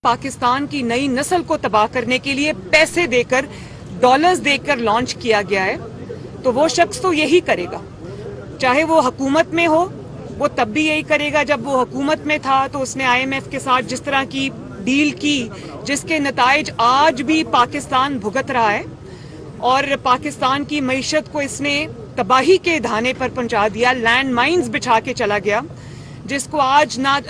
पाकिस्तान की नई नस्ल को तबाह करने के लिए पैसे देकर, डॉलर्स देकर लॉन्च किया गया है, तो वो शख्स तो यही करेगा, चाहे वो हुकूमत में हो। वो तब भी यही करेगा जब वो हुकूमत में था, तो उसने IMF के साथ जिस तरह की डील की, जिसके नताइज आज भी पाकिस्तान भुगत रहा है, और पाकिस्तान की मईशत को इसने तबाही के धाने पर पहुंचा दिया, लैंड माइन्स बिछा के चला गया, जिसको आज ना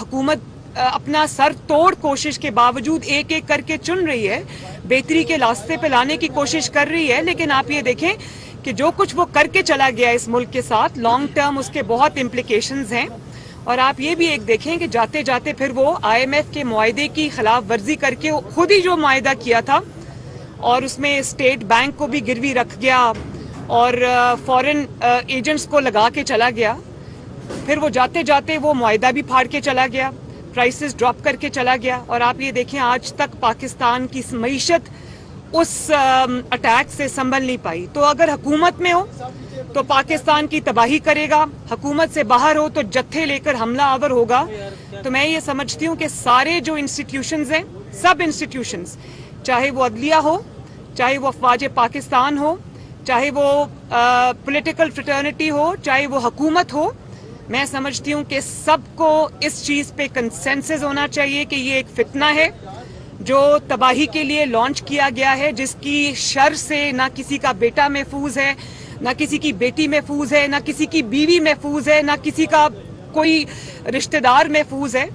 हुकूमत अपना सर तोड़ कोशिश के बावजूद एक एक करके चुन रही है, बेहतरी के रास्ते पे लाने की कोशिश कर रही है। लेकिन आप ये देखें कि जो कुछ वो करके चला गया इस मुल्क के साथ, लॉन्ग टर्म उसके बहुत इम्प्लिकेशंस हैं। और आप ये भी एक देखें कि जाते जाते फिर वो IMF के मुआहदे की खिलाफ वर्जी करके खुद ही जो मुआहदा किया था, और उसमें स्टेट बैंक को भी गिरवी रख गया और फॉरेन एजेंट्स को लगा के चला गया। फिर वो जाते जाते वो मुआहदा भी फाड़ के चला गया, प्राइसेस ड्रॉप करके चला गया। और आप ये देखें आज तक पाकिस्तान की मईशत उस अटैक से संभल नहीं पाई। तो अगर हुकूमत में हो तो पाकिस्तान की तबाही करेगा, हुकूमत से बाहर हो तो जत्थे लेकर हमला आवर होगा। तो मैं ये समझती हूँ कि सारे जो इंस्टीट्यूशंस हैं, सब इंस्टीट्यूशंस, चाहे वो अदलिया हो, चाहे वो अफवाज पाकिस्तान हो, चाहे वो पॉलिटिकल फ्रेटर्निटी हो, चाहे वो हुकूमत हो, मैं समझती हूँ कि सबको इस चीज़ पे कंसेंसस होना चाहिए कि ये एक फितना है जो तबाही के लिए लॉन्च किया गया है, जिसकी शर से ना किसी का बेटा महफूज है, ना किसी की बेटी महफूज है, ना किसी की बीवी महफूज है, ना किसी का कोई रिश्तेदार महफूज है।